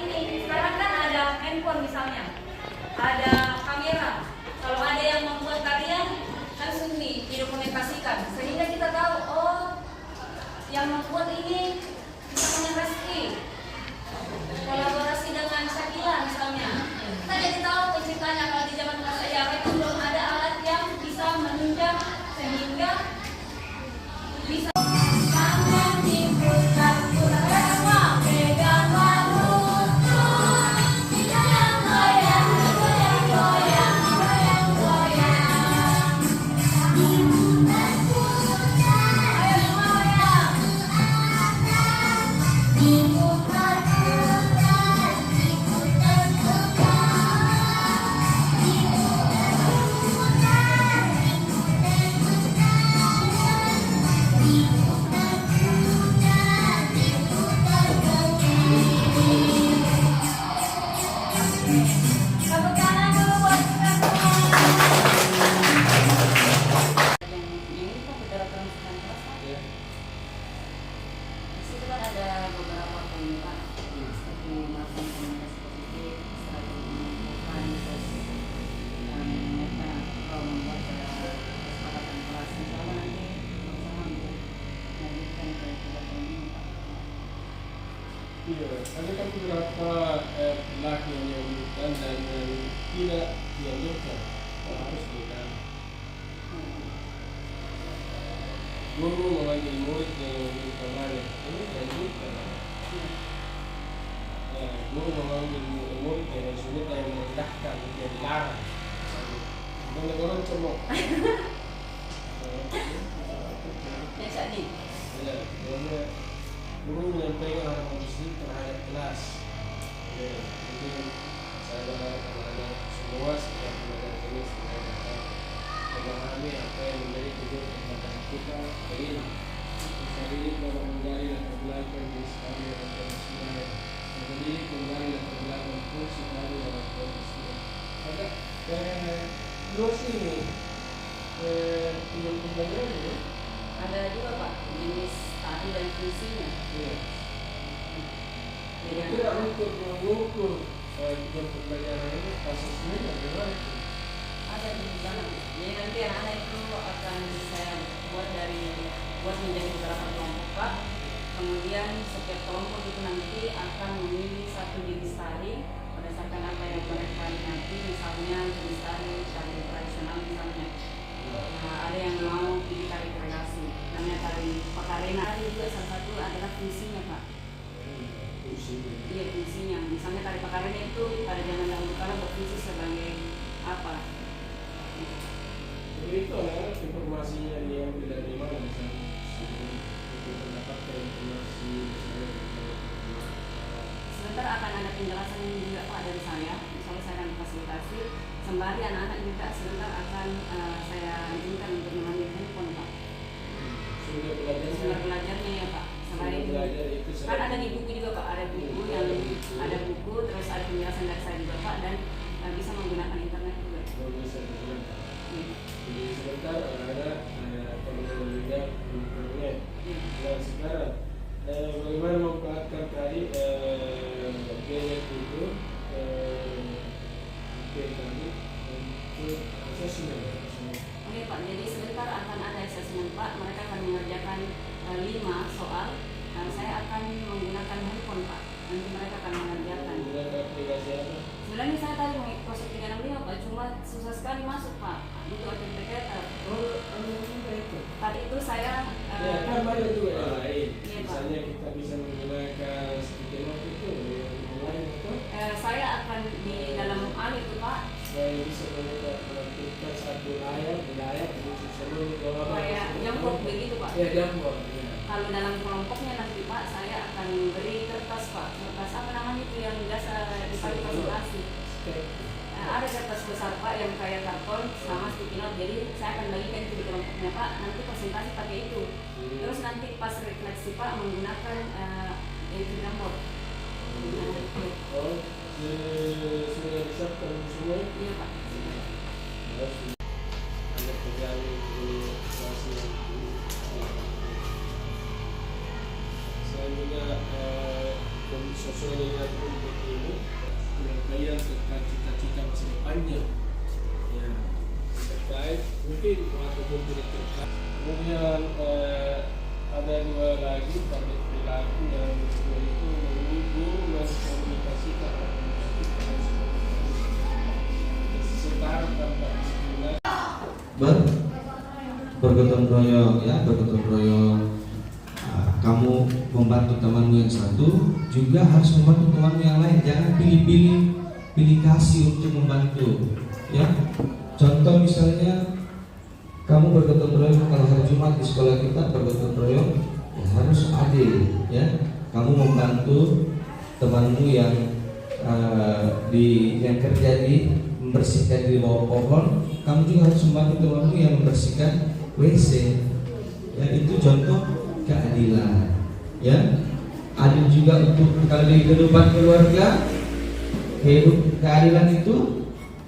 ini. Sekarang kan ada handphone misalnya, ada kamera. Kalau ada yang membuat tarian, langsung didokumentasikan sehingga kita tahu, oh yang membuat ini namanya Reski, kolaborasi dengan Shakila misalnya. Kita jadi tahu penciptanya. Kalau di zaman prasejarah itu belum ada alat yang bisa menunjang sehingga bisa ada kan beberapa laki yang dianjurkan dan yang tidak dianjurkan, harus beda. Guru memanggil murid yang dianjurkan mana? Ini dianjurkan. Guru memanggil murid dengan sudut yang merendahkan, yang dilarang. Banyak orang cemok. yang jadi. Ya, guru menyampaikan hal positif terhadap kelas. Mungkin saya berharap anak-anak semua setiap belajar ini sudah dapat memahami apa yang menjadi tujuan pembelajaran kita ini. Mendidik dalam menggali latar belakang jenis kami dalam konteks mendidik menggali latar belakang fungsi kami dalam konteks ada terus ini tujuan pembelajaran ini Ada juga Pak jenis tari dan fungsinya. Jadi tidak untuk mengukur tujuan pembelajaran ini kasusnya bagaimana itu? Ada di sana. Jadi nanti anak-anak itu akan saya buat menjadi beberapa kelompok Pak. Kemudian setiap kelompok itu nanti akan memilih satu jenis tari berdasarkan apa yang mereka minati. Misalnya jenis tari tradisional misalnya. Nah, ada yang mau pilih tari kreasi, namanya tari Pakarena. Tari juga salah satu adalah fungsinya Pak. Iya fungsinya. Misalnya tari Pakarena itu pada zaman dahulu kala berfungsi sebagai apa? Jadi itu adalah informasinya diambil dari mana misalnya untuk mendapatkan informasi Sebentar akan ada penjelasan juga Pak dari saya. Misalnya saya akan fasilitasi sembari anak-anak juga sebentar akan saya izinkan untuk mengambil handphone Pak. Sudah belajarnya ya Pak. Selain kan ada di buku juga Pak, ada buku yang ada buku terus ada penjelasan dari saya juga Pak dan bisa menggunakan internet juga. Jadi sebentar ada perlu juga internet. Dan sekarang bagaimana memperhatikan tadi biaya itu kami untuk asesmen. Oke Pak, jadi sebentar akan ada asesmen Pak. Mereka akan mengerjakan 5 soal. Saya akan menggunakan handphone Pak. Nanti mereka akan mengerjakan. Menggunakan aplikasi apa? Sebenarnya saya tadi mau proses 365 Pak, cuma susah sekali masuk Pak. Butuh autenticator. Tadi itu saya Ya kan banyak juga yang lain. Iya, Misalnya kita bisa menggunakan stiker note itu yang lain itu. Saya akan di dalam itu Pak. Saya bisa melakukan satu layar di seluruh gambar. Kayak jemput begitu Pak. Ya jemput. Ya. Kalau dalam kelompoknya nanti Pak, saya akan beri kertas Pak. Kertas apa namanya itu yang biasa dipakai presentasi. Ada kertas besar Pak yang kayak karton sama sticky note. Jadi saya akan bagikan itu di kelompoknya Pak. Nanti presentasi pakai itu. Terus nanti pas refleksi Pak menggunakan itu jemput. Oh, sudah disiapkan semua? Iya Pak. Ada terjadi saya juga sesuai dengan untuk ini penyampaian tentang cita-cita masa depannya ya terkait mungkin ataupun tidak terkait. Kemudian ada dua lagi pada perilaku yang kedua itu guru mengkomunikasikan setara tanpa diskriminasi. Bergotong royong ya, bergotong royong. Kamu membantu temanmu yang satu, juga harus membantu temanmu yang lain. Jangan pilih kasih untuk membantu. Ya, contoh misalnya kamu bergotong royong kalau hari Jumat di sekolah kita bergotong royong, ya harus adil. Ya, kamu membantu temanmu yang yang kerja di membersihkan di bawah pohon, kamu juga harus membantu temanmu yang membersihkan WC. Ya, itu contoh keadilan. Ya, adil juga untuk kalau di kehidupan keluarga, keadilan itu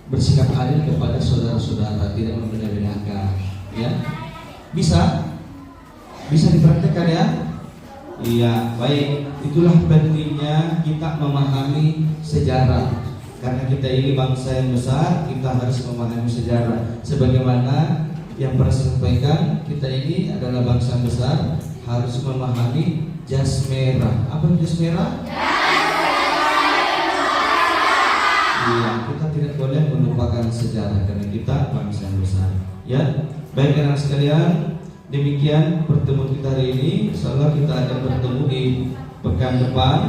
bersikap adil kepada saudara-saudara, tidak membeda-bedakan. Ya, bisa dipraktekkan ya. Iya, baik. Itulah pentingnya kita memahami sejarah. Karena kita ini bangsa yang besar, kita harus memahami sejarah. Sebagaimana yang pernah saya sampaikan, kita ini adalah bangsa yang besar, harus memahami jas merah. Apa jas merah? Iya, kita tidak boleh melupakan sejarah karena kita bangsa yang besar. Ya, baik anak sekalian, demikian pertemuan kita hari ini. Insyaallah kita akan bertemu di pekan depan.